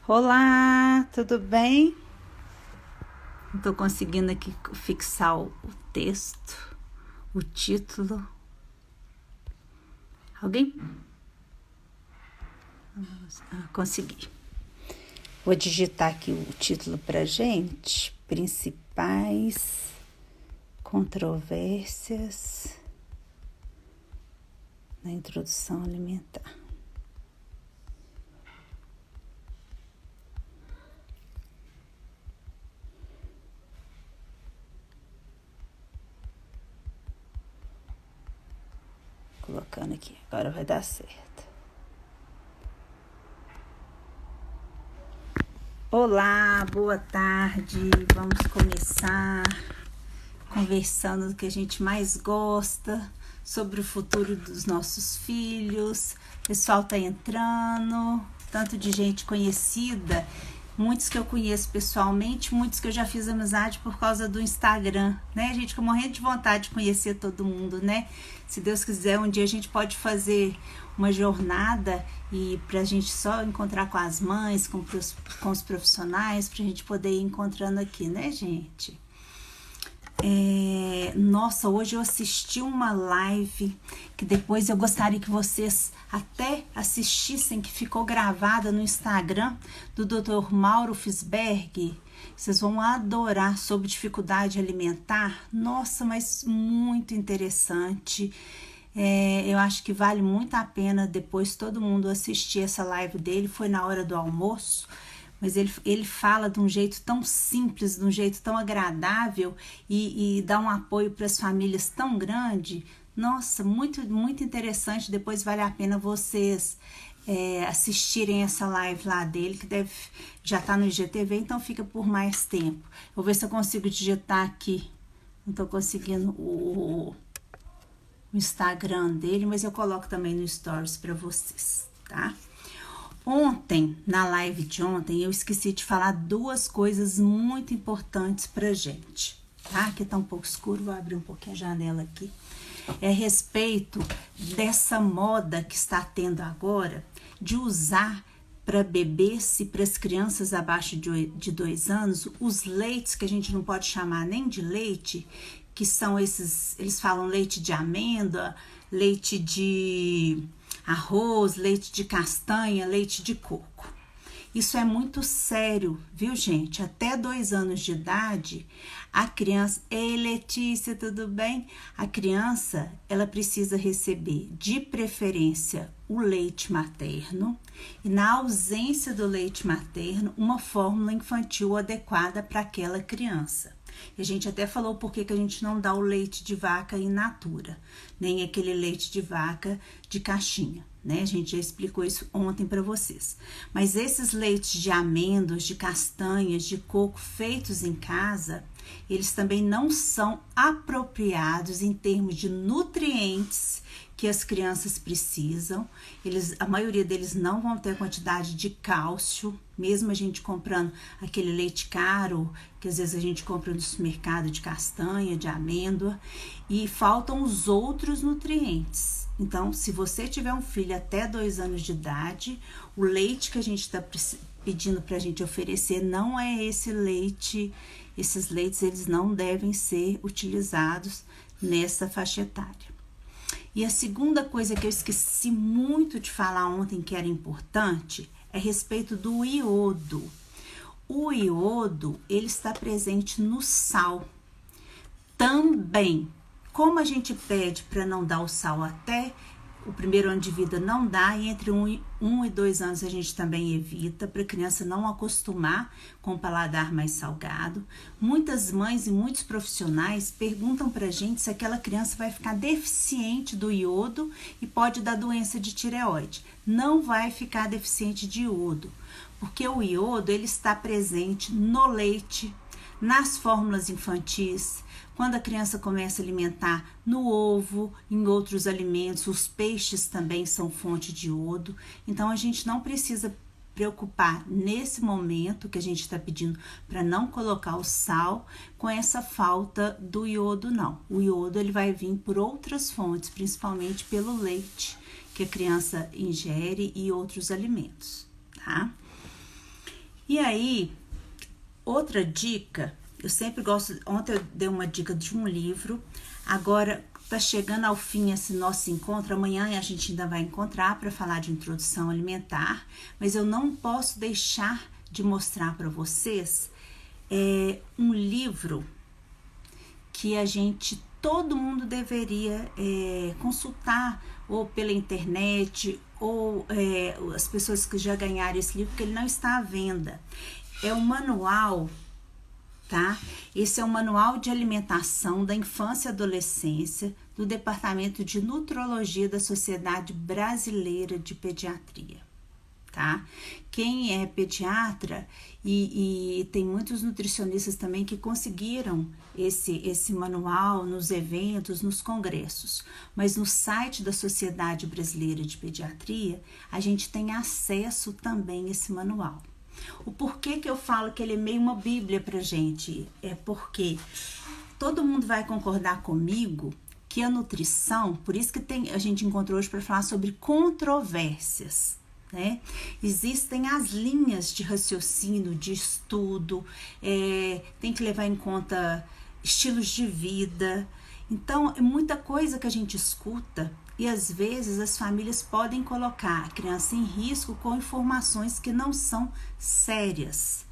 Olá, tudo bem? Não tô conseguindo aqui fixar o texto, o título. Alguém? Consegui. Vou digitar aqui o título pra gente. Principais controvérsias na introdução alimentar. Colocando aqui, agora vai dar certo. Olá, boa tarde. Vamos começar conversando do que a gente mais gosta, sobre o futuro dos nossos filhos. O pessoal tá entrando, tanto de gente conhecida, muitos que eu conheço pessoalmente, muitos que eu já fiz amizade por causa do Instagram, né? A gente fica morrendo de vontade de conhecer todo mundo, né? Se Deus quiser, um dia a gente pode fazer uma jornada e pra gente só encontrar com as mães, com os profissionais, pra gente poder ir encontrando aqui, né, gente? Nossa, hoje eu assisti uma live que depois eu gostaria que vocês até assistissem, que ficou gravada no Instagram do Dr. Mauro Fisberg. Vocês vão adorar, sobre dificuldade alimentar. Nossa, mas muito interessante. Eu acho que vale muito a pena depois todo mundo assistir essa live dele. Foi na hora do almoço. Mas ele fala de um jeito tão simples, de um jeito tão agradável e dá um apoio para as famílias tão grande. Nossa, muito, muito interessante. Depois vale a pena vocês assistirem essa live lá dele, que já está no IGTV, então fica por mais tempo. Vou ver se eu consigo digitar aqui. Não estou conseguindo o Instagram dele, mas eu coloco também no Stories para vocês, tá? Ontem, na live de ontem, eu esqueci de falar duas coisas muito importantes pra gente, tá? Aqui tá um pouco escuro, vou abrir um pouquinho a janela aqui. É a respeito dessa moda que está tendo agora de usar para bebês e para as crianças abaixo de 2 anos, os leites que a gente não pode chamar nem de leite, que são esses, eles falam leite de amêndoa, leite de arroz, leite de castanha, leite de coco. Isso é muito sério, viu, gente? Até 2 anos de idade, a criança... Ei, Letícia, tudo bem? A criança, ela precisa receber, de preferência, o leite materno e, na ausência do leite materno, uma fórmula infantil adequada para aquela criança. E a gente até falou por que a gente não dá o leite de vaca in natura, nem aquele leite de vaca de caixinha, né? A gente já explicou isso ontem para vocês. Mas esses leites de amêndoas, de castanhas, de coco feitos em casa, eles também não são apropriados em termos de nutrientes que as crianças precisam. A maioria deles não vão ter quantidade de cálcio, mesmo a gente comprando aquele leite caro, que às vezes a gente compra no supermercado de castanha, de amêndoa, e faltam os outros nutrientes. Então, se você tiver um filho até 2 anos de idade, o leite que a gente está pedindo para a gente oferecer não é esse leite. Esses leites, eles não devem ser utilizados nessa faixa etária. E a segunda coisa que eu esqueci muito de falar ontem, que era importante, é a respeito do iodo. O iodo, ele está presente no sal. Também, como a gente pede para não dar o sal até o primeiro ano de vida, não dá, e entre 1 e 2 anos a gente também evita, para a criança não acostumar com o paladar mais salgado. Muitas mães e muitos profissionais perguntam para a gente se aquela criança vai ficar deficiente do iodo e pode dar doença de tireoide. Não vai ficar deficiente de iodo, porque o iodo, ele está presente no leite, nas fórmulas infantis, quando a criança começa a alimentar no ovo, em outros alimentos. Os peixes também são fonte de iodo. Então, a gente não precisa preocupar nesse momento que a gente está pedindo para não colocar o sal com essa falta do iodo, não. O iodo, ele vai vir por outras fontes, principalmente pelo leite que a criança ingere e outros alimentos, tá? E aí, outra dica, eu sempre gosto, ontem eu dei uma dica de um livro, agora tá chegando ao fim esse nosso encontro, amanhã a gente ainda vai encontrar para falar de introdução alimentar, mas eu não posso deixar de mostrar para vocês um livro que todo mundo deveria consultar, ou pela internet, ou as pessoas que já ganharam esse livro, porque ele não está à venda. É um manual, tá? Esse é o Manual de Alimentação da Infância e Adolescência do Departamento de Nutrologia da Sociedade Brasileira de Pediatria, tá? Quem é pediatra e tem muitos nutricionistas também que conseguiram esse manual nos eventos, nos congressos, mas no site da Sociedade Brasileira de Pediatria a gente tem acesso também a esse manual. O porquê que eu falo que ele é meio uma bíblia pra gente é porque todo mundo vai concordar comigo que a nutrição, por isso que a gente encontrou hoje para falar sobre controvérsias, né? Existem as linhas de raciocínio, de estudo, tem que levar em conta estilos de vida. Então, é muita coisa que a gente escuta e às vezes as famílias podem colocar a criança em risco com informações que não são sérias.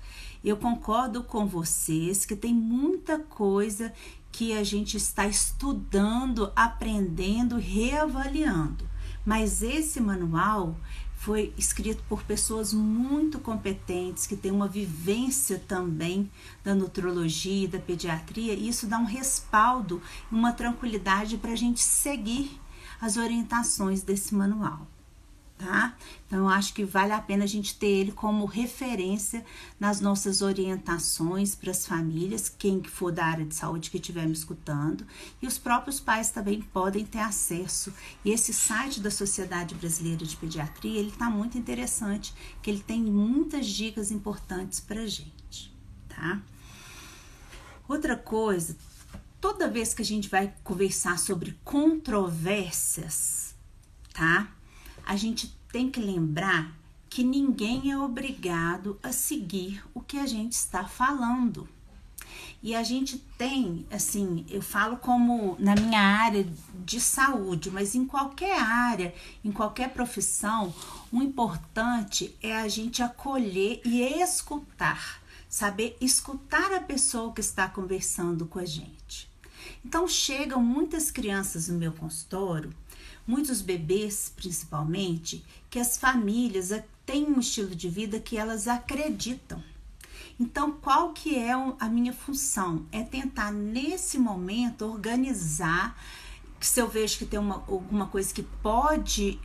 Eu concordo com vocês que tem muita coisa que a gente está estudando, aprendendo, reavaliando. Mas esse manual foi escrito por pessoas muito competentes, que têm uma vivência também da nutrologia e da pediatria, e isso dá um respaldo, uma tranquilidade para a gente seguir as orientações desse manual, tá? Então, eu acho que vale a pena a gente ter ele como referência nas nossas orientações para as famílias, quem que for da área de saúde que estiver me escutando, e os próprios pais também podem ter acesso. E esse site da Sociedade Brasileira de Pediatria, ele tá muito interessante, que ele tem muitas dicas importantes pra gente, tá? Outra coisa, toda vez que a gente vai conversar sobre controvérsias, tá? A gente tem que lembrar que ninguém é obrigado a seguir o que a gente está falando. E a gente tem, assim, eu falo como na minha área de saúde, mas em qualquer área, em qualquer profissão, o importante é a gente acolher e escutar, saber escutar a pessoa que está conversando com a gente. Então, chegam muitas crianças no meu consultório, muitos bebês principalmente, que as famílias têm um estilo de vida que elas acreditam. Então, qual que é a minha função? É tentar, nesse momento, organizar. Se eu vejo que tem alguma coisa que pode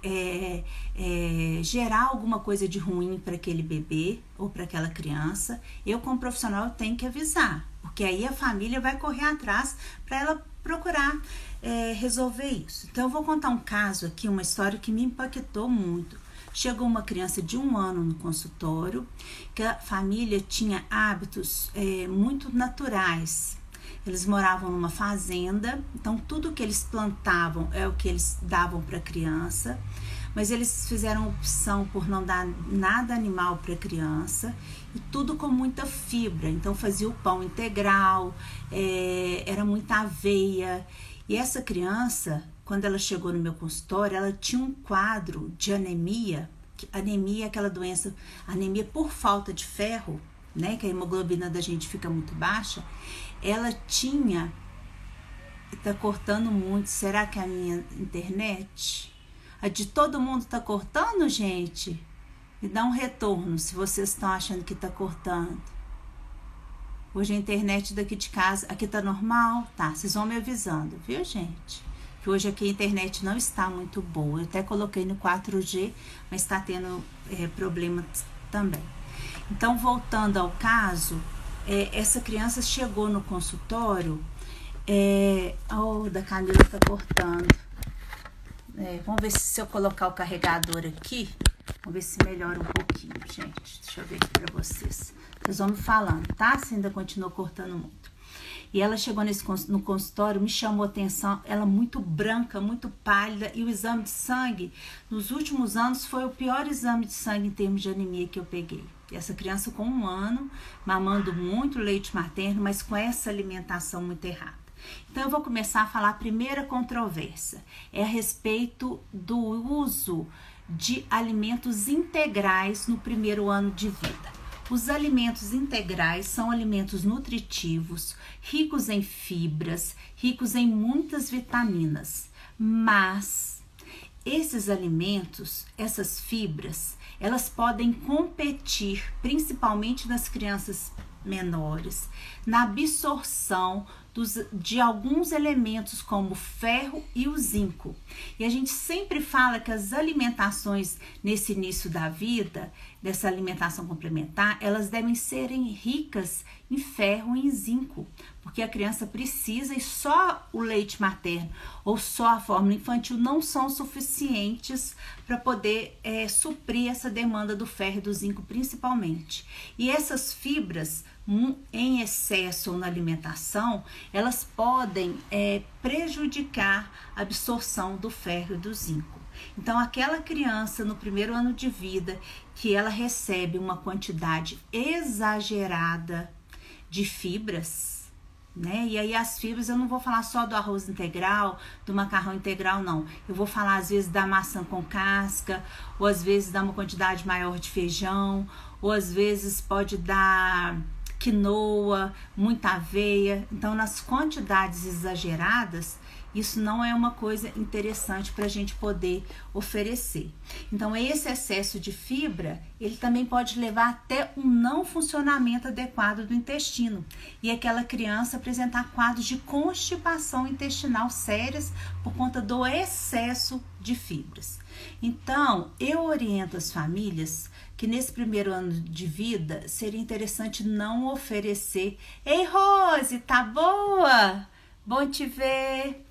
gerar alguma coisa de ruim para aquele bebê ou para aquela criança, eu como profissional tenho que avisar, porque aí a família vai correr atrás para ela procurar resolver isso. Então, eu vou contar um caso aqui, uma história que me impactou muito. Chegou uma criança de 1 ano no consultório, que a família tinha hábitos muito naturais. Eles moravam numa fazenda, então tudo que eles plantavam é o que eles davam para a criança, mas eles fizeram opção por não dar nada animal para a criança, e tudo com muita fibra. Então fazia o pão integral, era muita aveia. E essa criança, quando ela chegou no meu consultório, ela tinha um quadro de anemia. Anemia é aquela doença, anemia por falta de ferro, né? Que a hemoglobina da gente fica muito baixa. Ela tinha, tá cortando muito, será que é a minha internet? A de todo mundo tá cortando, gente? Me dá um retorno se vocês estão achando que tá cortando. Hoje a internet daqui de casa, aqui tá normal? Tá, vocês vão me avisando, viu, gente? Que hoje aqui a internet não está muito boa. Eu até coloquei no 4G, mas está tendo problemas também. Então, voltando ao caso, essa criança chegou no consultório, da Camila tá cortando. Vamos ver se eu colocar o carregador aqui, vamos ver se melhora um pouquinho, gente. Deixa eu ver aqui pra vocês. Vocês vão me falando, tá? Se ainda continua cortando muito. E ela chegou no consultório, me chamou a atenção, ela muito branca, muito pálida, e o exame de sangue, nos últimos anos, foi o pior exame de sangue em termos de anemia que eu peguei. Essa criança com 1 ano, mamando muito leite materno, mas com essa alimentação muito errada. Então, eu vou começar a falar a primeira controvérsia. É a respeito do uso de alimentos integrais no primeiro ano de vida. Os alimentos integrais são alimentos nutritivos, ricos em fibras, ricos em muitas vitaminas, mas esses alimentos, essas fibras, elas podem competir, principalmente nas crianças menores, na absorção de alguns elementos como o ferro e o zinco. E a gente sempre fala que as alimentações nesse início da vida, dessa alimentação complementar, elas devem serem ricas em ferro e em zinco, porque a criança precisa, e só o leite materno ou só a fórmula infantil não são suficientes para poder suprir essa demanda do ferro e do zinco principalmente. E essas fibras em excesso ou na alimentação, elas podem prejudicar a absorção do ferro e do zinco. Então, aquela criança no primeiro ano de vida que ela recebe uma quantidade exagerada de fibras, né? E aí as fibras, eu não vou falar só do arroz integral, do macarrão integral, não. Eu vou falar às vezes da maçã com casca, ou às vezes dar uma quantidade maior de feijão, ou às vezes pode dar quinoa, muita aveia. Então, nas quantidades exageradas, isso não é uma coisa interessante para a gente poder oferecer. Então, esse excesso de fibra, ele também pode levar até um não funcionamento adequado do intestino e aquela criança apresentar quadros de constipação intestinal sérias por conta do excesso de fibras. Então, eu oriento as famílias que nesse primeiro ano de vida seria interessante não oferecer. Ei, Rose, tá boa? Bom te ver.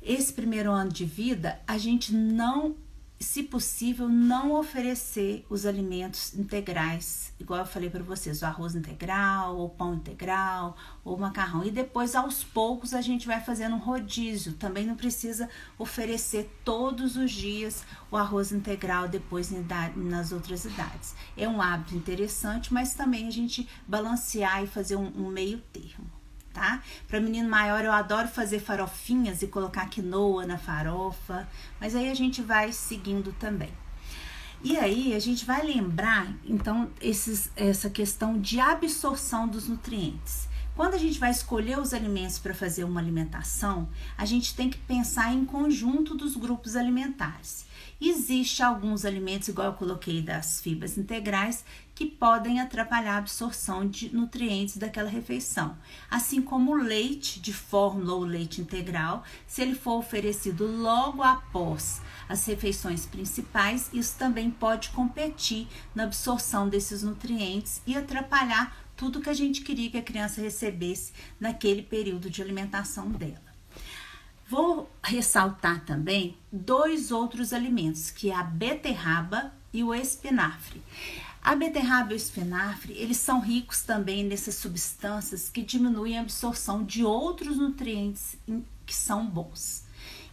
Esse primeiro ano de vida, a gente não, se possível, não oferecer os alimentos integrais, igual eu falei para vocês, o arroz integral, ou pão integral, ou macarrão. E depois, aos poucos, a gente vai fazendo um rodízio. Também não precisa oferecer todos os dias o arroz integral depois nas outras idades. É um hábito interessante, mas também a gente balancear e fazer um meio termo. Tá? Para menino maior, eu adoro fazer farofinhas e colocar quinoa na farofa, mas aí a gente vai seguindo também. E aí a gente vai lembrar, então, essa questão de absorção dos nutrientes. Quando a gente vai escolher os alimentos para fazer uma alimentação, a gente tem que pensar em conjunto dos grupos alimentares. Existem alguns alimentos, igual eu coloquei das fibras integrais, que podem atrapalhar a absorção de nutrientes daquela refeição. Assim como o leite de fórmula ou leite integral, se ele for oferecido logo após as refeições principais, isso também pode competir na absorção desses nutrientes e atrapalhar tudo que a gente queria que a criança recebesse naquele período de alimentação dela. Vou ressaltar também 2 outros alimentos, que é a beterraba e o espinafre. A beterraba e o espinafre, eles são ricos também nessas substâncias que diminuem a absorção de outros nutrientes que são bons.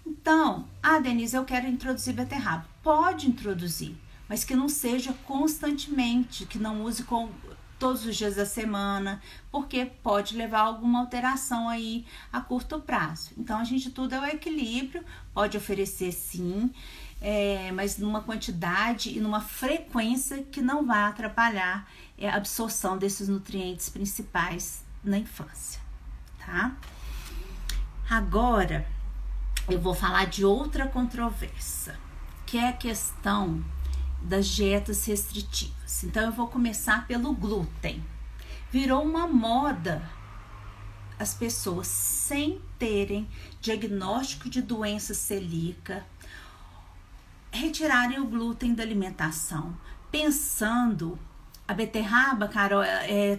Então, Denise, eu quero introduzir beterraba. Pode introduzir, mas que não seja constantemente, que não use todos os dias da semana, porque pode levar a alguma alteração aí a curto prazo. Então, a gente tudo é o equilíbrio, pode oferecer sim, mas numa quantidade e numa frequência que não vai atrapalhar a absorção desses nutrientes principais na infância, tá? Agora, eu vou falar de outra controvérsia, que é a questão das dietas restritivas. Então, eu vou começar pelo glúten. Virou uma moda as pessoas, sem terem diagnóstico de doença celíaca, retirarem o glúten da alimentação, pensando, a beterraba, Carol,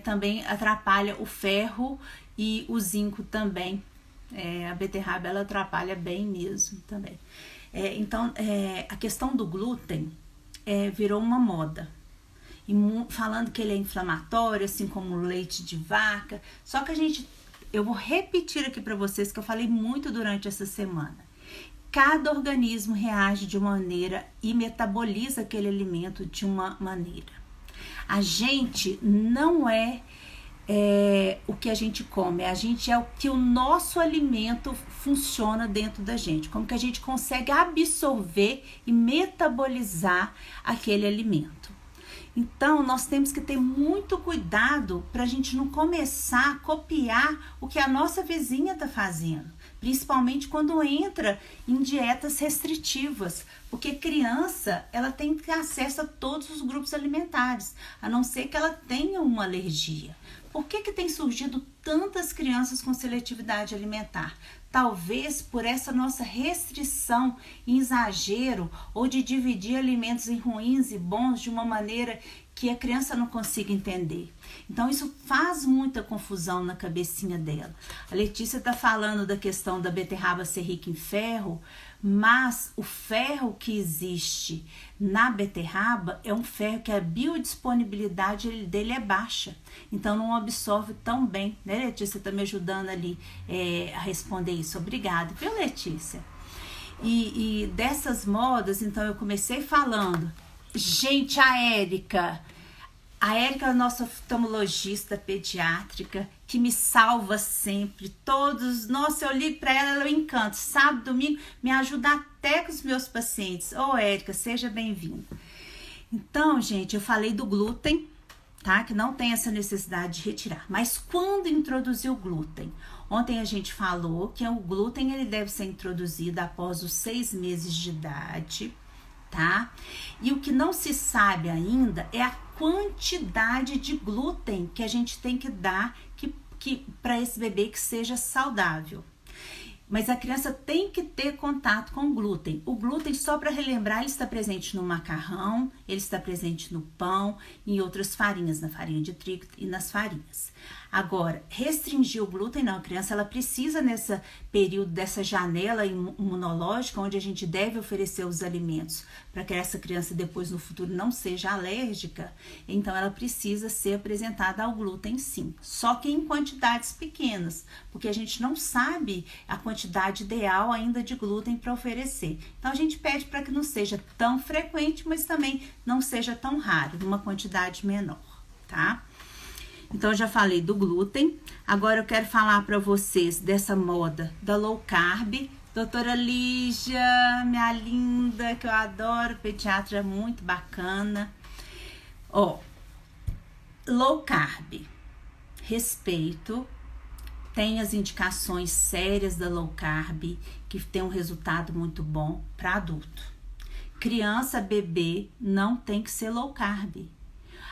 também atrapalha o ferro e o zinco também. A beterraba, ela atrapalha bem mesmo também. Então, a questão do glúten virou uma moda, e falando que ele é inflamatório, assim como o leite de vaca. Só que eu vou repetir aqui para vocês que eu falei muito durante essa semana. Cada organismo reage de uma maneira e metaboliza aquele alimento de uma maneira. A gente não é o que a gente come, a gente é o que o nosso alimento funciona dentro da gente, como que a gente consegue absorver e metabolizar aquele alimento. Então, nós temos que ter muito cuidado para a gente não começar a copiar o que a nossa vizinha está fazendo, principalmente quando entra em dietas restritivas, porque criança, ela tem que ter acesso a todos os grupos alimentares, a não ser que ela tenha uma alergia. Por que tem surgido tantas crianças com seletividade alimentar? Talvez por essa nossa restrição em exagero ou de dividir alimentos em ruins e bons de uma maneira que a criança não consiga entender. Então isso faz muita confusão na cabecinha dela. A Letícia está falando da questão da beterraba ser rica em ferro, mas o ferro que existe na beterraba é um ferro que a biodisponibilidade dele é baixa, então não absorve tão bem, né, Letícia? Está me ajudando ali a responder isso. Obrigada, viu, Letícia? E dessas modas, então eu comecei falando, gente, a Érica é a nossa oftalmologista pediátrica, que me salva sempre, nossa, eu ligo para ela, eu encanto, sábado, domingo, me ajuda até com os meus pacientes. Érica, seja bem-vinda. Então, gente, eu falei do glúten, tá? Que não tem essa necessidade de retirar, mas quando introduzir o glúten? Ontem a gente falou que o glúten, ele deve ser introduzido após os 6 meses de idade, tá? E o que não se sabe ainda é a quantidade de glúten que a gente tem que dar para esse bebê que seja saudável. Mas a criança tem que ter contato com o glúten. O glúten, só para relembrar, ele está presente no macarrão, ele está presente no pão, em outras farinhas, na farinha de trigo e nas farinhas. Agora, restringir o glúten, não, a criança ela precisa nesse período dessa janela imunológica, onde a gente deve oferecer os alimentos para que essa criança depois no futuro não seja alérgica, então ela precisa ser apresentada ao glúten sim, só que em quantidades pequenas, porque a gente não sabe a quantidade ideal ainda de glúten para oferecer. Então a gente pede para que não seja tão frequente, mas também não seja tão raro, numa quantidade menor, tá? Então, eu já falei do glúten. Agora eu quero falar para vocês dessa moda da low carb. Doutora Lígia, minha linda, que eu adoro, pediatra muito bacana. Low carb, respeito, tem as indicações sérias da low carb, que tem um resultado muito bom para adulto. Criança, bebê, não tem que ser low carb.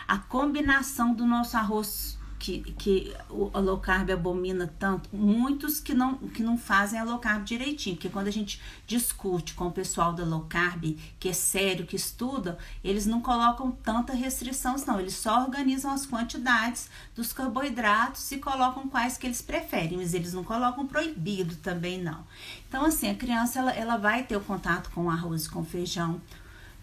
A combinação do nosso arroz, que a low carb abomina tanto, muitos que não fazem a low carb direitinho, porque quando a gente discute com o pessoal da low carb, que é sério, que estuda, eles não colocam tanta restrição, não, eles só organizam as quantidades dos carboidratos e colocam quais que eles preferem, mas eles não colocam proibido também não. Então assim, a criança ela vai ter o contato com o arroz e com o feijão,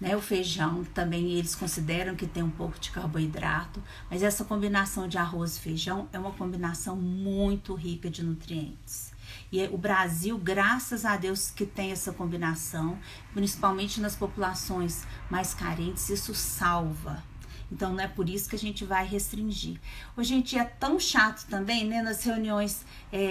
né? O feijão também eles consideram que tem um pouco de carboidrato, mas essa combinação de arroz e feijão é uma combinação muito rica de nutrientes. E o Brasil, graças a Deus, que tem essa combinação, principalmente nas populações mais carentes, isso salva. Então, não é por isso que a gente vai restringir. Hoje, gente, é tão chato também, né? Nas reuniões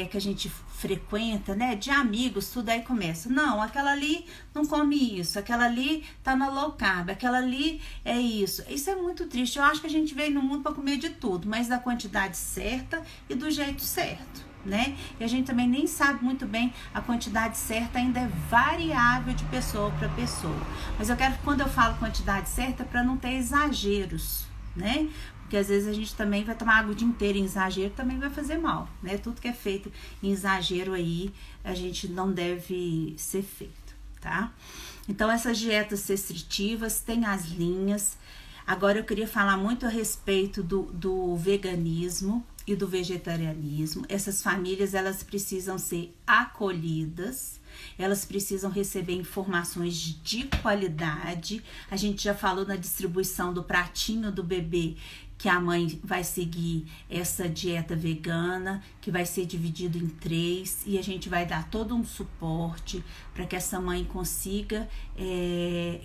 que a gente frequenta, né? De amigos, tudo aí começa. Não, aquela ali não come isso, aquela ali tá na low carb, aquela ali é isso. Isso é muito triste. Eu acho que a gente veio no mundo para comer de tudo, mas da quantidade certa e do jeito certo, né? E a gente também nem sabe muito bem a quantidade certa, ainda é variável de pessoa para pessoa. Mas eu quero que quando eu falo quantidade certa, para não ter exageros, né? Porque às vezes a gente também vai tomar água o dia inteiro em exagero, também vai fazer mal, né? Tudo que é feito em exagero aí, a gente não deve ser feito, tá? Então essas dietas restritivas têm as linhas. Agora eu queria falar muito a respeito do veganismo e do vegetarianismo. Essas famílias, elas precisam ser acolhidas, elas precisam receber informações de qualidade. A gente já falou na distribuição do pratinho do bebê, que a mãe vai seguir essa dieta vegana, que vai ser dividido em 3, e a gente vai dar todo um suporte para que essa mãe consiga,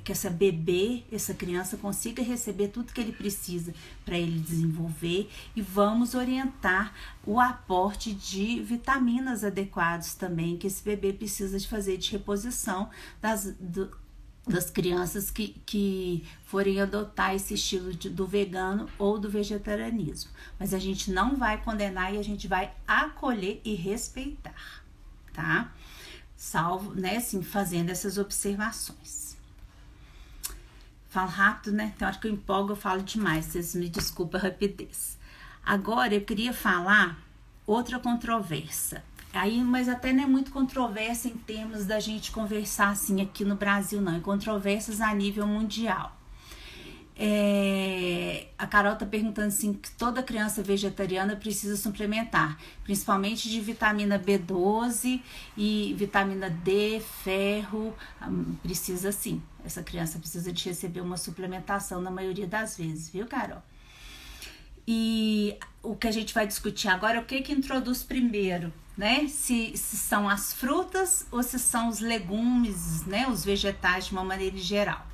que essa bebê, essa criança consiga receber tudo que ele precisa para ele desenvolver, e vamos orientar o aporte de vitaminas adequados também, que esse bebê precisa de fazer de reposição das crianças que forem adotar esse estilo do vegano ou do vegetarianismo. Mas a gente não vai condenar e a gente vai acolher e respeitar, tá? Salvo, né, assim, fazendo essas observações. Falo rápido, né? Tem hora que eu empolgo, eu falo demais, vocês me desculpem a rapidez. Agora eu queria falar outra controvérsia. Aí, mas até não é muito controvérsia em termos da gente conversar assim aqui no Brasil, não. É controvérsias a nível mundial. A Carol tá perguntando assim, que toda criança vegetariana precisa suplementar, principalmente de vitamina B12 e vitamina D, ferro, precisa sim. Essa criança precisa de receber uma suplementação na maioria das vezes, viu, Carol? E o que a gente vai discutir agora é o que introduz primeiro, né? Se são as frutas ou se são os legumes, né? Os vegetais de uma maneira geral.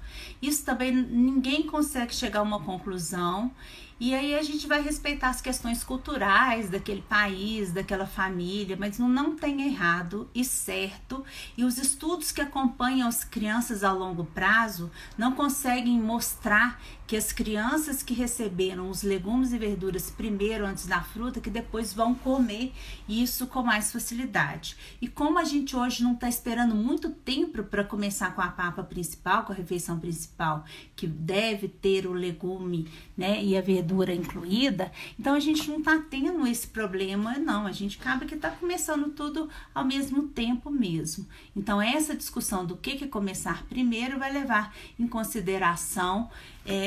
Isso também ninguém consegue chegar a uma conclusão. E aí a gente vai respeitar as questões culturais daquele país, daquela família, mas não tem errado e certo. E os estudos que acompanham as crianças a longo prazo não conseguem mostrar que as crianças que receberam os legumes e verduras primeiro antes da fruta, que depois vão comer isso com mais facilidade. E como a gente hoje não está esperando muito tempo para começar com a papa principal, com a refeição principal, que deve ter o legume, né, e a verdura incluída, então a gente não está tendo esse problema, não. A gente acaba que está começando tudo ao mesmo tempo mesmo. Então essa discussão do que começar primeiro vai levar em consideração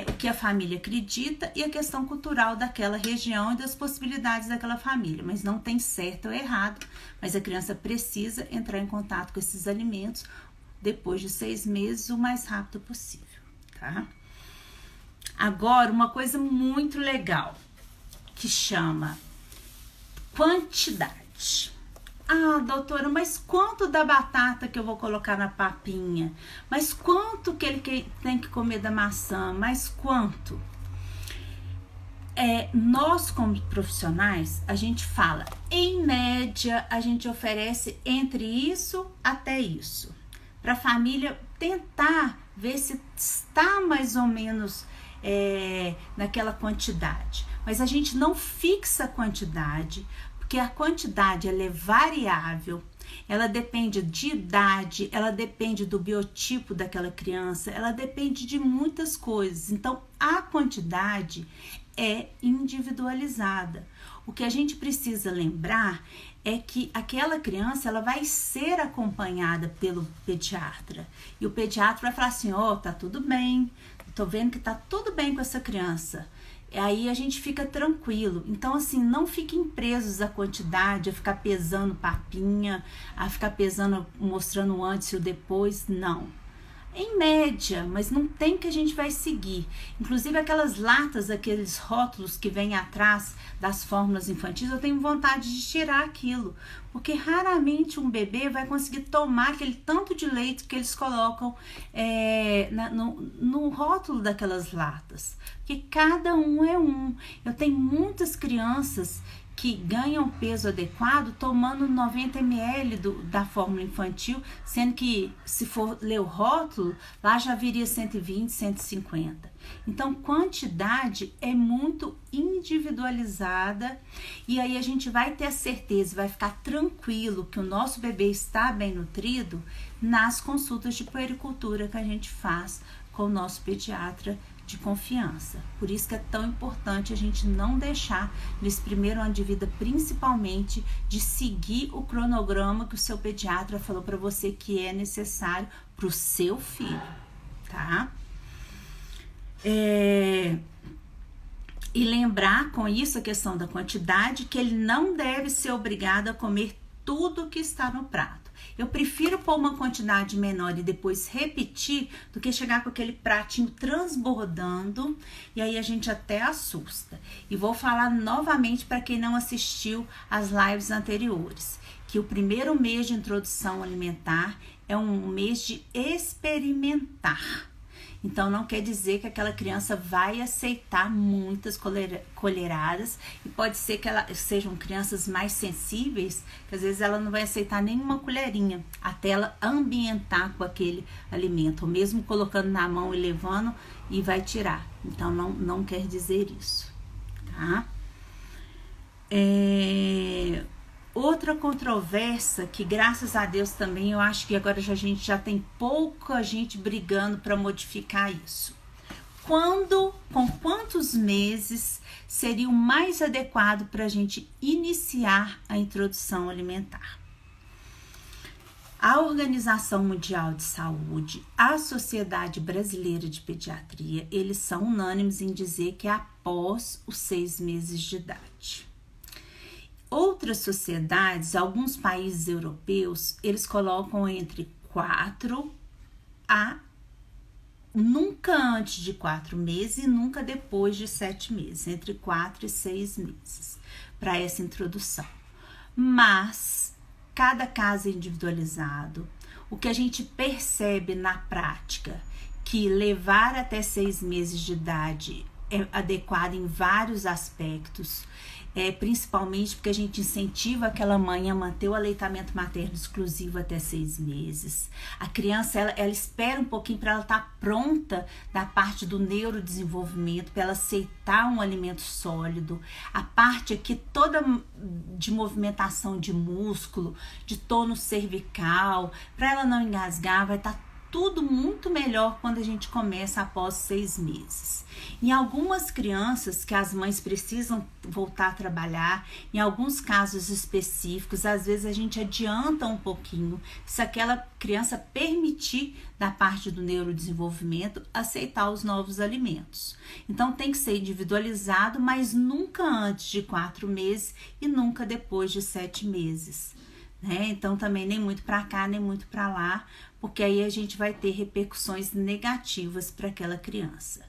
o que a família acredita e a questão cultural daquela região e das possibilidades daquela família, mas não tem certo ou errado, mas a criança precisa entrar em contato com esses alimentos depois de 6 meses, o mais rápido possível, tá? Agora, uma coisa muito legal, que chama quantidade. Ah, doutora, mas quanto da batata que eu vou colocar na papinha? Mas quanto que ele tem que comer da maçã? Mas quanto? Nós, como profissionais, a gente fala, em média, a gente oferece entre isso até isso. Para a família tentar ver se está mais ou menos naquela quantidade. Mas a gente não fixa a quantidade, porque a quantidade ela é variável, ela depende de idade, ela depende do biotipo daquela criança, ela depende de muitas coisas. Então, a quantidade é individualizada. O que a gente precisa lembrar é que aquela criança ela vai ser acompanhada pelo pediatra. E o pediatra vai falar assim, tá tudo bem, tô vendo que tá tudo bem com essa criança. Aí a gente fica tranquilo. Então, assim, não fiquem presos à quantidade, a ficar pesando papinha, a ficar pesando, mostrando o antes e o depois, não. Em média, mas não tem que a gente vai seguir. Inclusive aquelas latas, aqueles rótulos que vêm atrás das fórmulas infantis, eu tenho vontade de tirar aquilo, porque raramente um bebê vai conseguir tomar aquele tanto de leite que eles colocam no rótulo daquelas latas, porque cada um é um. Eu tenho muitas crianças que ganham peso adequado tomando 90 ml da fórmula infantil, sendo que se for ler o rótulo, lá já viria 120, 150. Então, quantidade é muito individualizada e aí a gente vai ter a certeza, vai ficar tranquilo que o nosso bebê está bem nutrido nas consultas de puericultura que a gente faz com o nosso pediatra de confiança. Por isso que é tão importante a gente não deixar nesse primeiro ano de vida, principalmente, de seguir o cronograma que o seu pediatra falou para você que é necessário para o seu filho, tá? E lembrar com isso a questão da quantidade, que ele não deve ser obrigado a comer tudo que está no prato. Eu prefiro pôr uma quantidade menor e depois repetir do que chegar com aquele pratinho transbordando e aí a gente até assusta. E vou falar novamente para quem não assistiu às lives anteriores, que o primeiro mês de introdução alimentar é um mês de experimentar. Então, não quer dizer que aquela criança vai aceitar muitas colheradas e pode ser que elas sejam crianças mais sensíveis, que às vezes ela não vai aceitar nenhuma colherinha até ela ambientar com aquele alimento, ou mesmo colocando na mão e levando e vai tirar. Então, não quer dizer isso, tá? Outra controvérsia que, graças a Deus também, eu acho que agora a gente já tem pouca gente brigando para modificar isso. Com quantos meses seria o mais adequado para a gente iniciar a introdução alimentar? A Organização Mundial de Saúde, a Sociedade Brasileira de Pediatria, eles são unânimes em dizer que é após os 6 meses de idade. Outras sociedades, alguns países europeus, eles colocam entre 4 a nunca antes de 4 meses e nunca depois de 7 meses, entre 4 e 6 meses para essa introdução. Mas cada caso é individualizado. O que a gente percebe na prática, que levar até 6 meses de idade é adequado em vários aspectos, principalmente porque a gente incentiva aquela mãe a manter o aleitamento materno exclusivo até 6 meses. A criança, ela espera um pouquinho para ela estar pronta da parte do neurodesenvolvimento, para ela aceitar um alimento sólido. A parte aqui toda de movimentação de músculo, de tônus cervical, para ela não engasgar, vai estar tudo muito melhor quando a gente começa após 6 meses. Em algumas crianças que as mães precisam voltar a trabalhar, em alguns casos específicos, às vezes a gente adianta um pouquinho, se aquela criança permitir, da parte do neurodesenvolvimento, aceitar os novos alimentos. Então tem que ser individualizado, mas nunca antes de 4 meses e nunca depois de 7 meses. Então também nem muito para cá, nem muito para lá, porque aí a gente vai ter repercussões negativas para aquela criança.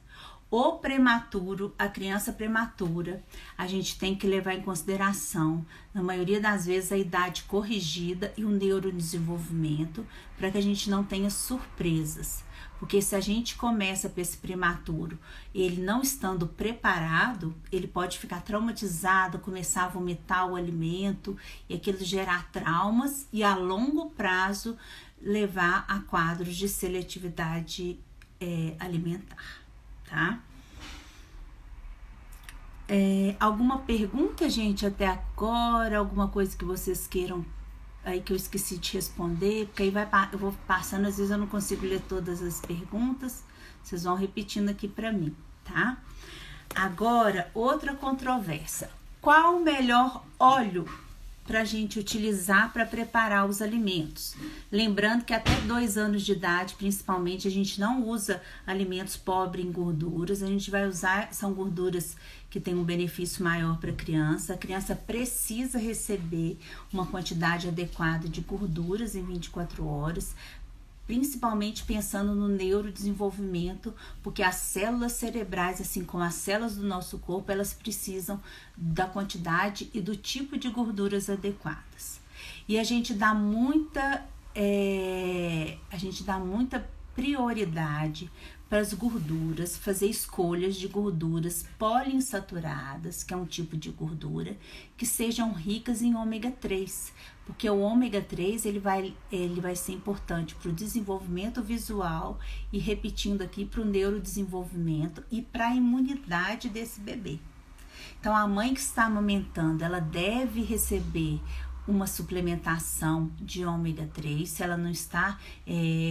O prematuro, a criança prematura, a gente tem que levar em consideração, na maioria das vezes, a idade corrigida e o neurodesenvolvimento, para que a gente não tenha surpresas. Porque se a gente começa com esse prematuro, ele não estando preparado, ele pode ficar traumatizado, começar a vomitar o alimento e aquilo gerar traumas e a longo prazo levar a quadros de seletividade alimentar, tá? Alguma pergunta, gente, até agora? Alguma coisa que vocês queiram aí que eu esqueci de responder? Porque aí eu vou passando, às vezes eu não consigo ler todas as perguntas, vocês vão repetindo aqui para mim, tá? Agora, outra controvérsia. Qual o melhor óleo para a gente utilizar para preparar os alimentos? Lembrando que até 2 anos de idade, principalmente, a gente não usa alimentos pobres em gorduras, a gente vai usar, são gorduras que têm um benefício maior para a criança precisa receber uma quantidade adequada de gorduras em 24 horas, principalmente pensando no neurodesenvolvimento, porque as células cerebrais, assim como as células do nosso corpo, elas precisam da quantidade e do tipo de gorduras adequadas. E a gente dá muita prioridade para as gorduras, fazer escolhas de gorduras poliinsaturadas, que é um tipo de gordura, que sejam ricas em ômega 3, porque o ômega 3 ele vai ser importante para o desenvolvimento visual e, repetindo aqui, para o neurodesenvolvimento e para a imunidade desse bebê. Então, a mãe que está amamentando, ela deve receber uma suplementação de ômega 3, se ela não está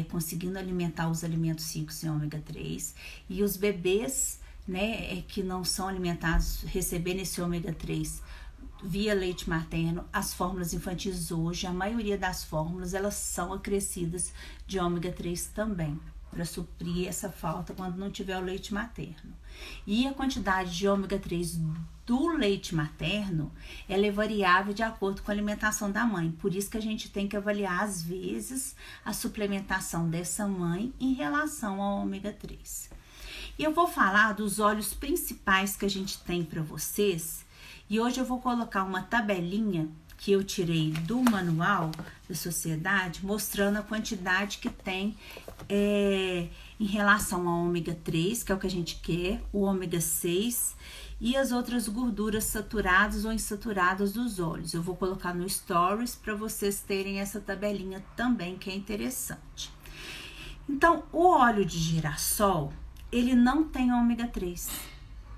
conseguindo alimentar os alimentos ricos em ômega 3. E os bebês, que não são alimentados, recebendo esse ômega 3 via leite materno, as fórmulas infantis hoje, a maioria das fórmulas, elas são acrescidas de ômega 3 também, para suprir essa falta quando não tiver o leite materno. E a quantidade de ômega 3 do leite materno, ela é variável de acordo com a alimentação da mãe. Por isso que a gente tem que avaliar, às vezes, a suplementação dessa mãe em relação ao ômega 3. E eu vou falar dos óleos principais que a gente tem para vocês. E hoje eu vou colocar uma tabelinha que eu tirei do manual da sociedade, mostrando a quantidade que tem em relação ao ômega 3, que é o que a gente quer, o ômega 6 e as outras gorduras saturadas ou insaturadas dos óleos. Eu vou colocar no Stories para vocês terem essa tabelinha também, que é interessante. Então, o óleo de girassol, ele não tem ômega 3.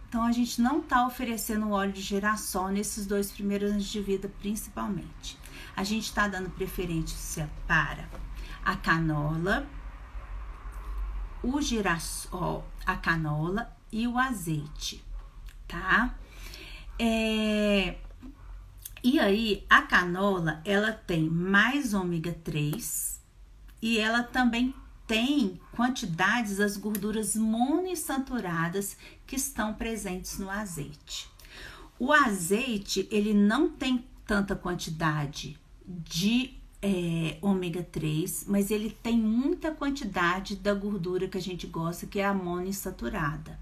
Então, a gente não está oferecendo óleo de girassol nesses 2 primeiros anos de vida, principalmente. A gente está dando preferência para a canola, o girassol, a canola e o azeite, tá? E aí, a canola, ela tem mais ômega 3 e ela também tem quantidades das gorduras monoinsaturadas que estão presentes no azeite. O azeite, ele não tem tanta quantidade de ômega 3, mas ele tem muita quantidade da gordura que a gente gosta, que é a monoinsaturada.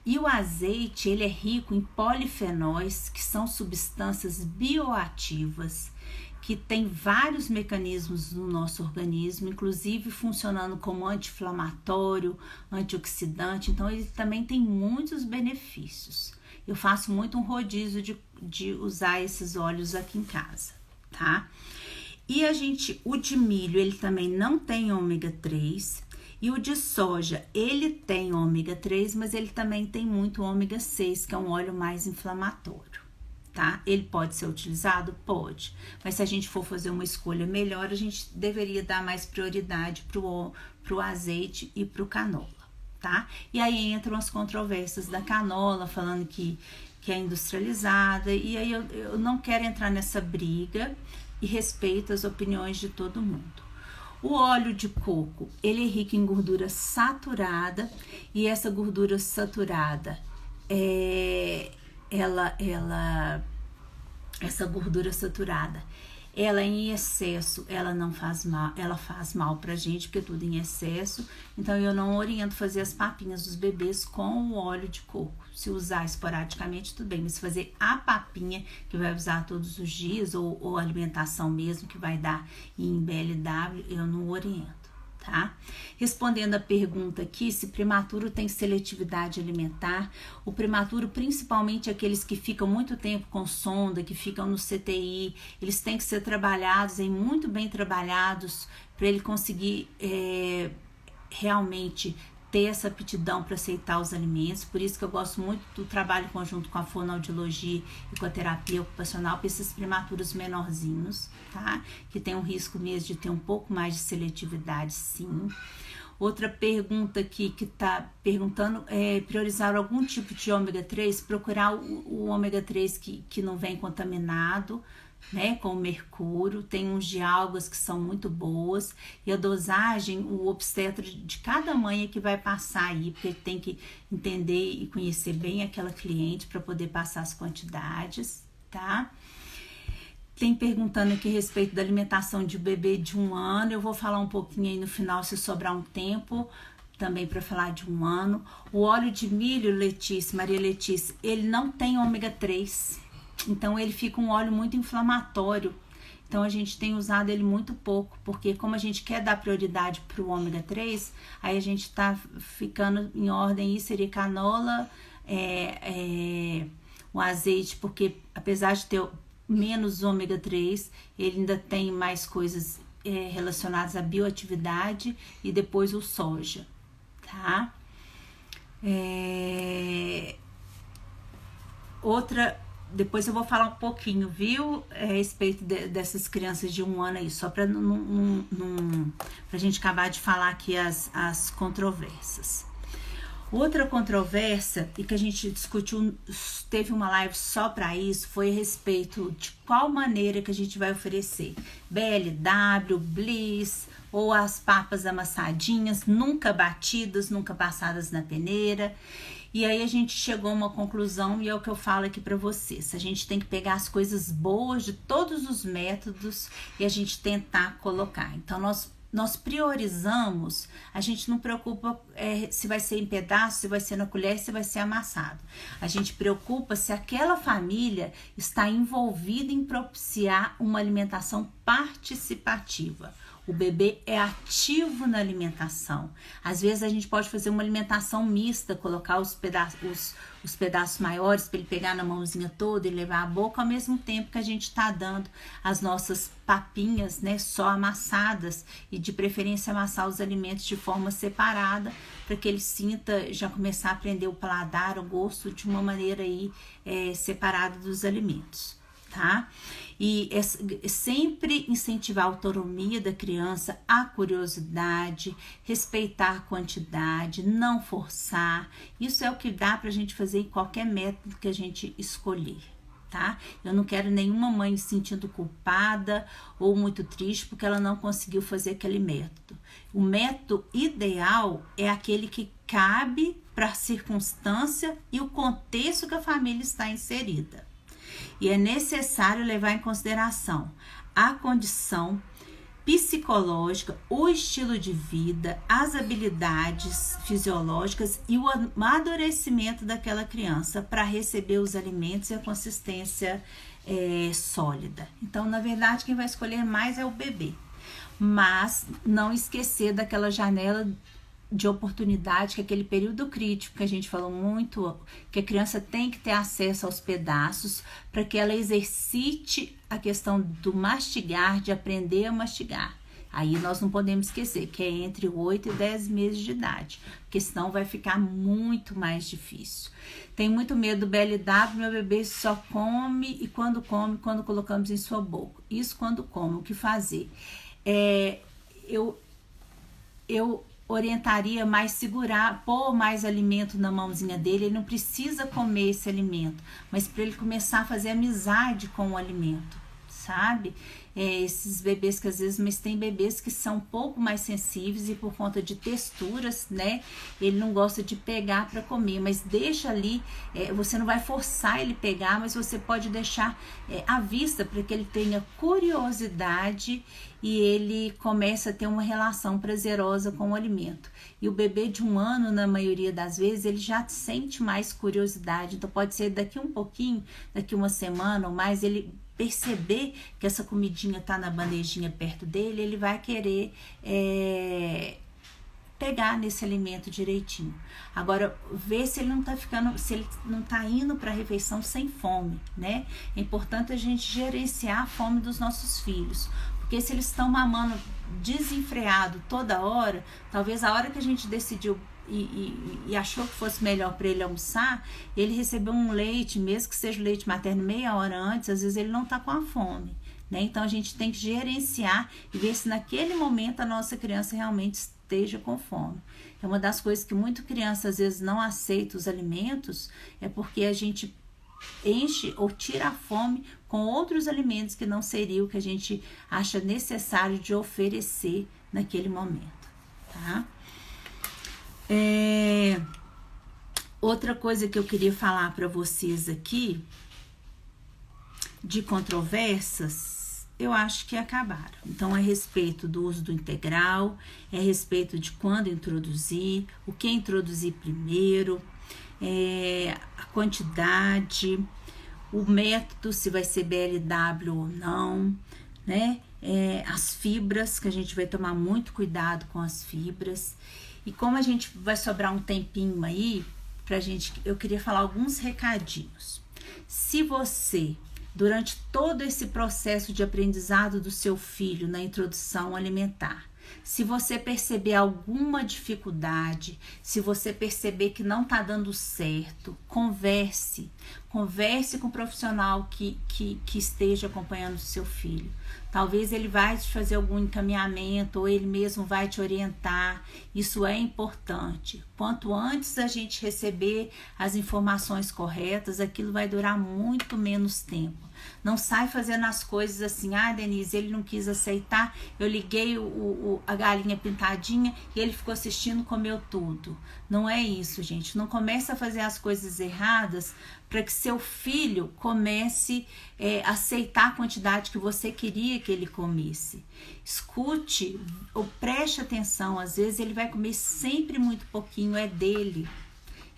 E o azeite, ele é rico em polifenóis, que são substâncias bioativas, que tem vários mecanismos no nosso organismo, inclusive funcionando como anti-inflamatório, antioxidante. Então, ele também tem muitos benefícios. Eu faço muito um rodízio de usar esses óleos aqui em casa, tá? E o de milho, ele também não tem ômega 3. E o de soja, ele tem ômega 3, mas ele também tem muito ômega 6, que é um óleo mais inflamatório. Tá? Ele pode ser utilizado? Pode. Mas se a gente for fazer uma escolha melhor, a gente deveria dar mais prioridade pro azeite e pro canola, tá? E aí entram as controvérsias da canola, falando que é industrializada, e aí eu não quero entrar nessa briga e respeito as opiniões de todo mundo. O óleo de coco, ele é rico em gordura saturada, e essa gordura saturada essa gordura saturada, ela em excesso, ela não faz mal, ela faz mal pra gente, porque tudo em excesso. Então, eu não oriento fazer as papinhas dos bebês com o óleo de coco. Se usar esporadicamente, tudo bem, mas se fazer a papinha, que vai usar todos os dias, ou alimentação mesmo, que vai dar em BLW, eu não oriento. Tá? Respondendo a pergunta aqui, se prematuro tem seletividade alimentar. O prematuro, principalmente aqueles que ficam muito tempo com sonda, que ficam no CTI, eles têm que ser trabalhados, muito bem trabalhados, para ele conseguir realmente ter essa aptidão para aceitar os alimentos. Por isso que eu gosto muito do trabalho conjunto com a fonoaudiologia e com a terapia ocupacional para esses prematuros menorzinhos, tá? Que tem um risco mesmo de ter um pouco mais de seletividade, sim. Outra pergunta aqui que está perguntando é priorizar algum tipo de ômega 3, procurar o ômega 3 que não vem contaminado, né, com o mercúrio. Tem uns de algas que são muito boas, e a dosagem, o obstetra de cada mãe é que vai passar aí, porque tem que entender e conhecer bem aquela cliente para poder passar as quantidades, tá? Tem perguntando aqui a respeito da alimentação de bebê de 1 ano, eu vou falar um pouquinho aí no final, se sobrar um tempo, também para falar de 1 ano. O óleo de milho, Maria Letícia, ele não tem ômega 3, então ele fica um óleo muito inflamatório. Então a gente tem usado ele muito pouco, porque como a gente quer dar prioridade para o ômega 3, aí a gente tá ficando em ordem, isso seria canola, o azeite, porque apesar de ter menos ômega 3, ele ainda tem mais coisas relacionadas à bioatividade, e depois o soja, tá? Depois eu vou falar um pouquinho, viu, a respeito dessas crianças de 1 ano aí, só para a gente acabar de falar aqui as controvérsias. Outra controvérsia, e que a gente discutiu, teve uma live só para isso, foi a respeito de qual maneira que a gente vai oferecer BLW, Bliss ou as papas amassadinhas, nunca batidas, nunca passadas na peneira. E aí a gente chegou a uma conclusão, e é o que eu falo aqui para vocês. A gente tem que pegar as coisas boas de todos os métodos e a gente tentar colocar. Então nós priorizamos, a gente não preocupa se vai ser em pedaço, se vai ser na colher, se vai ser amassado. A gente preocupa se aquela família está envolvida em propiciar uma alimentação participativa. O bebê é ativo na alimentação. Às vezes a gente pode fazer uma alimentação mista, colocar os pedaços maiores para ele pegar na mãozinha toda e levar à boca, ao mesmo tempo que a gente está dando as nossas papinhas, né, só amassadas, e de preferência amassar os alimentos de forma separada, para que ele sinta, já começar a aprender o paladar, o gosto de uma maneira aí separada dos alimentos. Tá? E sempre incentivar a autonomia da criança, a curiosidade, respeitar a quantidade, não forçar. Isso é o que dá pra gente fazer em qualquer método que a gente escolher, tá? Eu não quero nenhuma mãe se sentindo culpada ou muito triste porque ela não conseguiu fazer aquele método. O método ideal é aquele que cabe para a circunstância e o contexto que a família está inserida. E é necessário levar em consideração a condição psicológica, o estilo de vida, as habilidades fisiológicas e o amadurecimento daquela criança para receber os alimentos e a consistência sólida. Então, na verdade, quem vai escolher mais é o bebê. Mas não esquecer daquela janela de oportunidade, que é aquele período crítico que a gente falou muito, que a criança tem que ter acesso aos pedaços para que ela exercite a questão do mastigar, de aprender a mastigar. Aí nós não podemos esquecer que é entre 8 e 10 meses de idade, porque senão vai ficar muito mais difícil. Tem muito medo do BLW, meu bebê só come, e quando colocamos em sua boca. Isso quando come, o que fazer? Eu orientaria mais segurar, pôr mais alimento na mãozinha dele. Ele não precisa comer esse alimento, mas para ele começar a fazer amizade com o alimento, sabe? Esses bebês que às vezes, mas tem bebês que são um pouco mais sensíveis e por conta de texturas, né? Ele não gosta de pegar para comer, mas deixa ali, você não vai forçar ele pegar, mas você pode deixar à vista para que ele tenha curiosidade e ele começa a ter uma relação prazerosa com o alimento. E o bebê de 1 ano, na maioria das vezes, ele já sente mais curiosidade, então pode ser daqui um pouquinho, daqui uma semana ou mais, ele perceber que essa comidinha tá na bandejinha perto dele, ele vai querer pegar nesse alimento direitinho. Agora, ver se ele não tá se ele não tá indo para a refeição sem fome, né? É importante a gente gerenciar a fome dos nossos filhos, porque se eles estão mamando desenfreado toda hora, talvez a hora que a gente decidiu e achou que fosse melhor para ele almoçar, ele recebeu um leite, mesmo que seja leite materno meia hora antes, às vezes ele não está com a fome, né? Então a gente tem que gerenciar e ver se naquele momento a nossa criança realmente esteja com fome. É uma das coisas que muita criança às vezes não aceita os alimentos, é porque a gente enche ou tira a fome com outros alimentos que não seria o que a gente acha necessário de oferecer naquele momento, tá? Outra coisa que eu queria falar para vocês aqui, de controvérsias, eu acho que acabaram. Então, é a respeito do uso do integral, é a respeito de quando introduzir, o que introduzir primeiro, a quantidade, o método, se vai ser BLW ou não, né? As fibras, que a gente vai tomar muito cuidado com as fibras. E como a gente vai sobrar um tempinho aí pra gente, eu queria falar alguns recadinhos. Se você, durante todo esse processo de aprendizado do seu filho na introdução alimentar, Se você perceber alguma dificuldade, se você perceber que não está dando certo, converse com um profissional que esteja acompanhando o seu filho. Talvez ele vai te fazer algum encaminhamento ou ele mesmo vai te orientar. Isso é importante. Quanto antes a gente receber as informações corretas, aquilo vai durar muito menos tempo. Não sai fazendo as coisas assim, Denise, ele não quis aceitar, eu liguei a galinha pintadinha e ele ficou assistindo, comeu tudo. Não é isso, gente. Não comece a fazer as coisas erradas para que seu filho comece a aceitar a quantidade que você queria que ele comesse. Escute ou preste atenção, às vezes ele vai comer sempre muito pouquinho, é dele,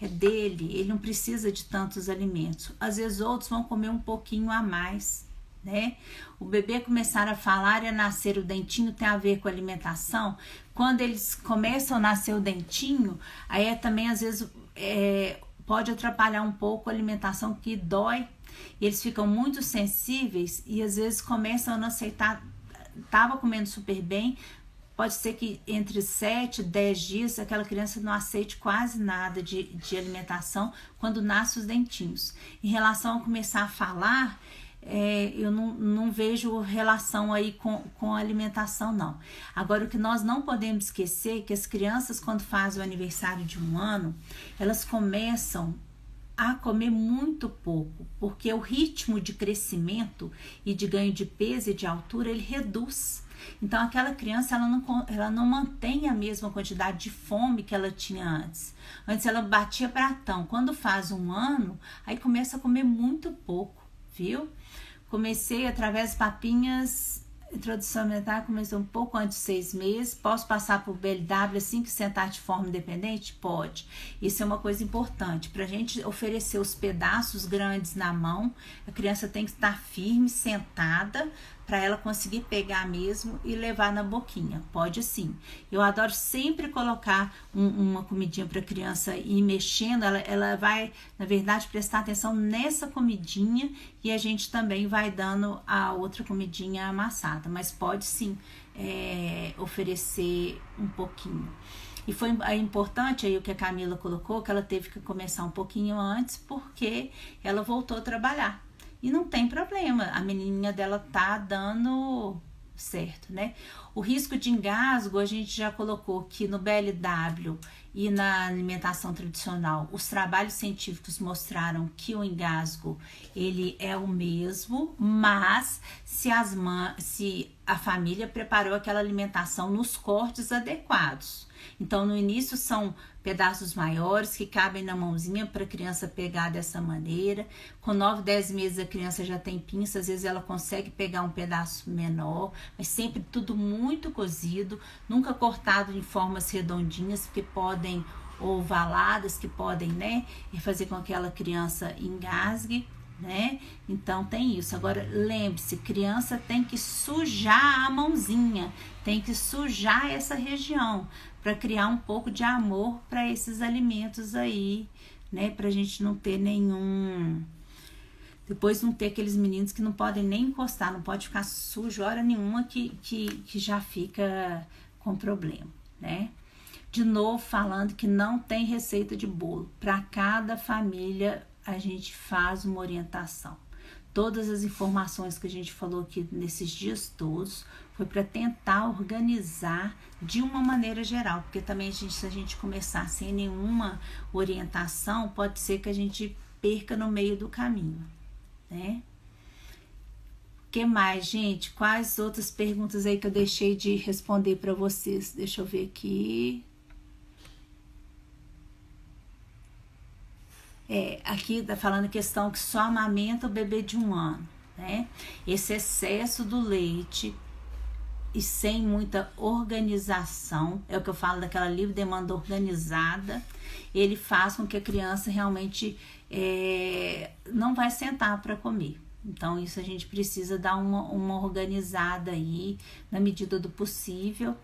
ele não precisa de tantos alimentos. Às vezes outros vão comer um pouquinho a mais, né? O bebê começar a falar e a nascer o dentinho tem a ver com alimentação. Quando eles começam a nascer o dentinho, aí também às vezes pode atrapalhar um pouco a alimentação, que dói. E eles ficam muito sensíveis e às vezes começam a não aceitar. Tava comendo super bem, pode ser que entre 7 e 10 dias aquela criança não aceite quase nada de alimentação quando nasce os dentinhos. Em relação a começar a falar, eu não vejo relação aí com a alimentação, não. Agora, o que nós não podemos esquecer é que as crianças, quando fazem o aniversário de 1 ano, elas começam a comer muito pouco, porque o ritmo de crescimento e de ganho de peso e de altura, ele reduz. Então, aquela criança, ela não mantém a mesma quantidade de fome que ela tinha antes. Antes, ela batia pratão. Quando faz 1 ano, aí começa a comer muito pouco, viu? Comecei através de papinhas, introdução alimentar, comecei um pouco antes de 6 meses. Posso passar por BLW assim que sentar de forma independente? Pode. Isso é uma coisa importante. Para a gente oferecer os pedaços grandes na mão, a criança tem que estar firme, sentada, para ela conseguir pegar mesmo e levar na boquinha. Pode sim. Eu adoro sempre colocar uma comidinha para a criança ir mexendo. Ela vai, na verdade, prestar atenção nessa comidinha e a gente também vai dando a outra comidinha amassada. Mas pode sim oferecer um pouquinho. E foi importante aí o que a Camila colocou, que ela teve que começar um pouquinho antes, porque ela voltou a trabalhar. E não tem problema, a menininha dela tá dando certo, né? O risco de engasgo, a gente já colocou que no BLW e na alimentação tradicional, os trabalhos científicos mostraram que o engasgo, ele é o mesmo, mas se a família preparou aquela alimentação nos cortes adequados. Então, no início são pedaços maiores que cabem na mãozinha para a criança pegar dessa maneira. Com 9, 10 meses a criança já tem pinça, às vezes ela consegue pegar um pedaço menor, mas sempre tudo muito cozido, nunca cortado em formas redondinhas, porque podem, ou ovaladas, que podem, né, fazer com que aquela criança engasgue, né? Então tem isso. Agora lembre-se, criança tem que sujar a mãozinha, tem que sujar essa região para criar um pouco de amor para esses alimentos aí, né? Pra gente não ter depois não ter aqueles meninos que não podem nem encostar, não pode ficar sujo hora nenhuma que já fica com problema, né? De novo falando que não tem receita de bolo. Para cada família a gente faz uma orientação. Todas as informações que a gente falou aqui nesses dias todos foi para tentar organizar de uma maneira geral, porque também se a gente começar sem nenhuma orientação, pode ser que a gente perca no meio do caminho, né? O que mais, gente? Quais outras perguntas aí que eu deixei de responder para vocês? Deixa eu ver aqui. Aqui tá falando questão que só amamenta o bebê de 1 ano, né? Esse excesso do leite e sem muita organização, é o que eu falo daquela livre demanda organizada, ele faz com que a criança realmente não vai sentar para comer. Então isso a gente precisa dar uma organizada aí, na medida do possível,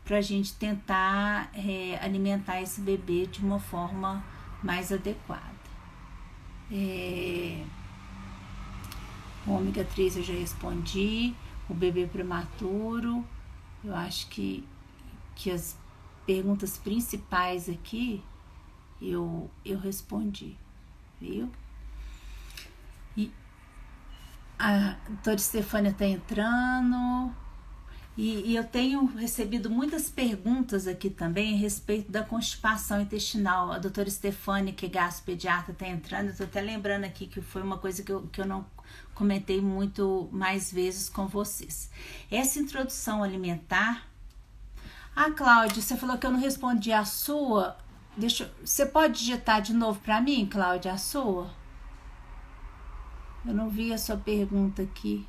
para a gente tentar alimentar esse bebê de uma forma mais adequada. O ômega 3 eu já respondi. O bebê prematuro, eu acho que que as perguntas principais aqui eu respondi, viu? E a doutora Estefânia tá entrando. E eu tenho recebido muitas perguntas aqui também a respeito da constipação intestinal. A doutora Estefânia, que é gastropediatra, está entrando. Eu estou até lembrando aqui que foi uma coisa que eu não comentei muito mais vezes com vocês. Essa introdução alimentar... Ah, Cláudia, você falou que eu não respondi a sua. Você pode digitar de novo para mim, Cláudia, a sua? Eu não vi a sua pergunta aqui.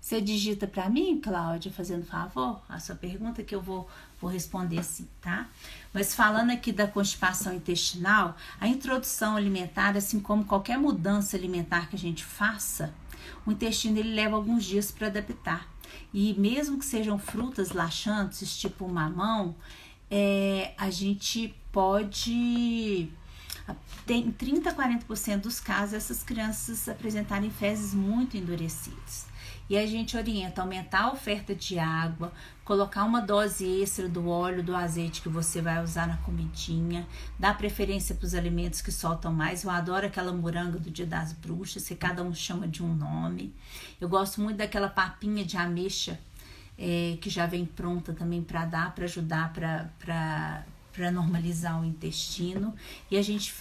Você digita para mim, Cláudia, fazendo favor, a sua pergunta que eu vou responder sim, tá? Mas falando aqui da constipação intestinal, a introdução alimentar, assim como qualquer mudança alimentar que a gente faça, o intestino ele leva alguns dias para adaptar. E mesmo que sejam frutas laxantes, tipo mamão, a gente pode... Tem 30 a 40% dos casos essas crianças apresentarem fezes muito endurecidas. E a gente orienta a aumentar a oferta de água, colocar uma dose extra do óleo, do azeite que você vai usar na comidinha, dar preferência para os alimentos que soltam mais. Eu adoro aquela moranga do Dia das Bruxas, que cada um chama de um nome. Eu gosto muito daquela papinha de ameixa, que já vem pronta também para dar, para ajudar, para normalizar o intestino. E a gente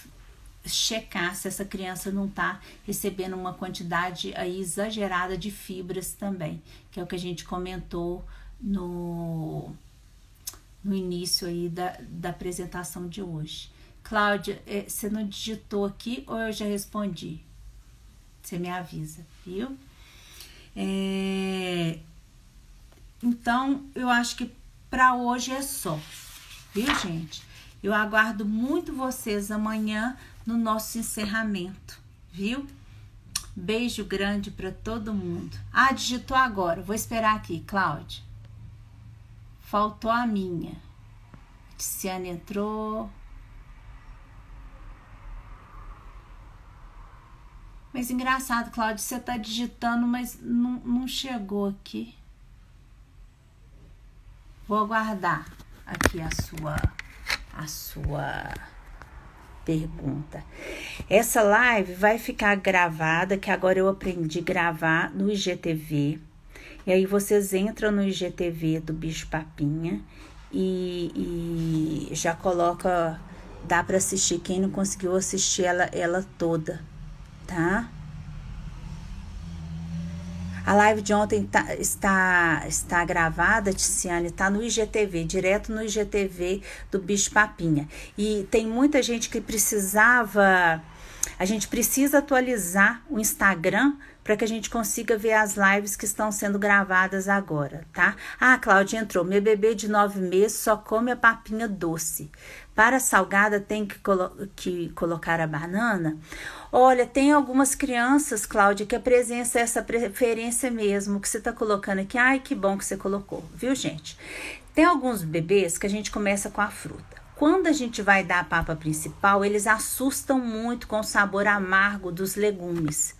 checar se essa criança não está recebendo uma quantidade aí exagerada de fibras também, que é o que a gente comentou no início aí da apresentação de hoje. Cláudia, você não digitou aqui ou eu já respondi? Você me avisa, viu? Então, eu acho que para hoje é só, viu, gente? Eu aguardo muito vocês amanhã no nosso encerramento, viu? Beijo grande para todo mundo. Ah, digitou agora. Vou esperar aqui, Cláudia. Faltou a minha. Tiziane entrou. Mas engraçado, Cláudia, você tá digitando, mas não chegou aqui. Vou aguardar aqui a sua pergunta. Essa live vai ficar gravada, que agora eu aprendi a gravar no IGTV. E aí vocês entram no IGTV do Bicho Papinha e já coloca, dá para assistir quem não conseguiu assistir ela toda, tá? A live de ontem está gravada, Tiziane, está no IGTV, direto no IGTV do Bicho Papinha. E tem muita gente que a gente precisa atualizar o Instagram para que a gente consiga ver as lives que estão sendo gravadas agora, tá? Ah, Cláudia entrou. Meu bebê de 9 meses só come a papinha doce. Para salgada tem que colocar a banana? Olha, tem algumas crianças, Cláudia, que apresentam essa preferência mesmo, que você está colocando aqui. Ai, que bom que você colocou, viu, gente? Tem alguns bebês que a gente começa com a fruta. Quando a gente vai dar a papa principal, eles assustam muito com o sabor amargo dos legumes.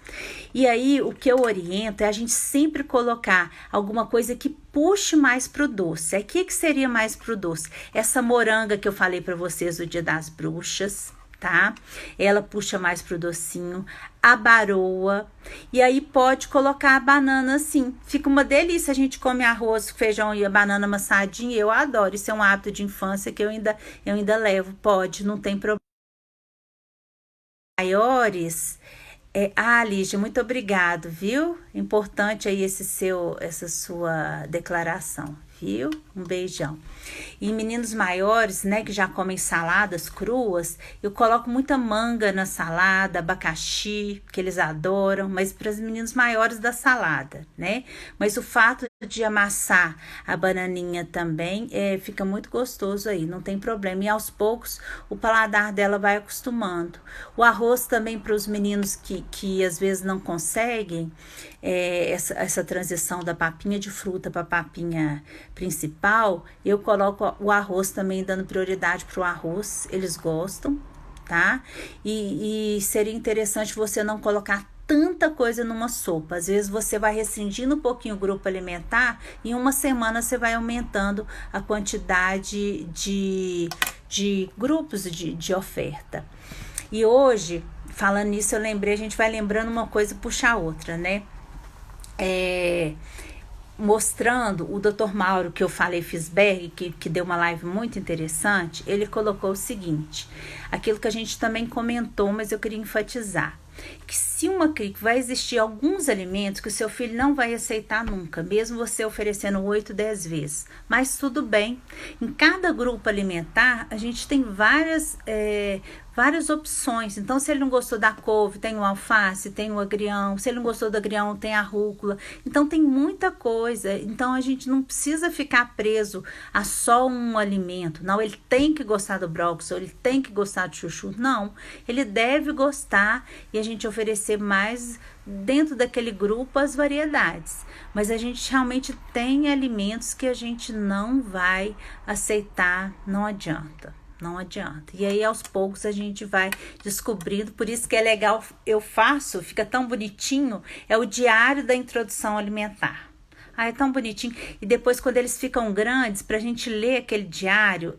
E aí, o que eu oriento é a gente sempre colocar alguma coisa que puxe mais pro doce. Aí, o que seria mais pro doce? Essa moranga que eu falei para vocês do Dia das Bruxas, tá? Ela puxa mais pro docinho, a baroa, e aí pode colocar a banana assim. Fica uma delícia, a gente come arroz, feijão e a banana amassadinha, eu adoro. Isso é um hábito de infância que eu ainda levo, pode, não tem problema. Maiores, Lígia, muito obrigado, viu? Importante aí essa sua declaração, viu? Um beijão. E meninos maiores, né, que já comem saladas cruas, eu coloco muita manga na salada, abacaxi, que eles adoram, mas para os meninos maiores da salada, né? Mas o fato de amassar a bananinha também fica muito gostoso aí, não tem problema. E aos poucos o paladar dela vai acostumando. O arroz também para os meninos que às vezes não conseguem essa transição da papinha de fruta para papinha principal, eu coloco o arroz também, dando prioridade para o arroz, eles gostam, tá? E seria interessante você não colocar tanta coisa numa sopa. Às vezes você vai restringindo um pouquinho o grupo alimentar e em uma semana você vai aumentando a quantidade de grupos de oferta. E hoje, falando nisso, eu lembrei, a gente vai lembrando uma coisa, puxa a outra, né? Mostrando o Dr. Mauro, que eu falei, Fisberg, que deu uma live muito interessante, ele colocou o seguinte, aquilo que a gente também comentou, mas eu queria enfatizar, que se que vai existir alguns alimentos que o seu filho não vai aceitar nunca, mesmo você oferecendo 8, 10 vezes, mas tudo bem, em cada grupo alimentar a gente tem várias opções. Então, se ele não gostou da couve, tem o alface, tem o agrião. Se ele não gostou do agrião, tem a rúcula. Então, tem muita coisa. Então, a gente não precisa ficar preso a só um alimento. Não, ele tem que gostar do brócolis, ou ele tem que gostar do chuchu. Não, ele deve gostar e a gente oferecer mais dentro daquele grupo as variedades. Mas a gente realmente tem alimentos que a gente não vai aceitar, não adianta. Não adianta. E aí, aos poucos, a gente vai descobrindo. Por isso que é legal, fica tão bonitinho, é o diário da introdução alimentar. É tão bonitinho. E depois, quando eles ficam grandes, pra gente ler aquele diário,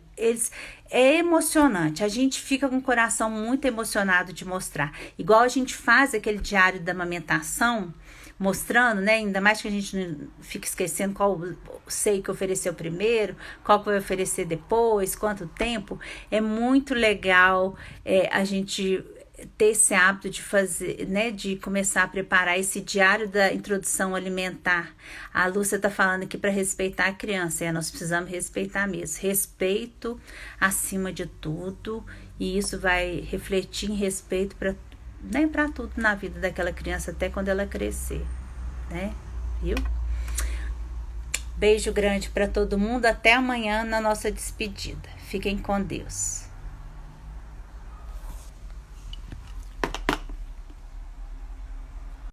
é emocionante. A gente fica com o coração muito emocionado de mostrar. Igual a gente faz aquele diário da amamentação, mostrando, né? Ainda mais que a gente não fica esquecendo qual sei que ofereceu primeiro, qual que vai oferecer depois, quanto tempo. É muito legal a gente ter esse hábito de fazer, né? De começar a preparar esse diário da introdução alimentar. A Lúcia tá falando aqui para respeitar a criança. Nós precisamos respeitar mesmo. Respeito acima de tudo. E isso vai refletir em respeito para tudo na vida daquela criança até quando ela crescer, né? Viu? Beijo grande para todo mundo. Até amanhã na nossa despedida. Fiquem com Deus.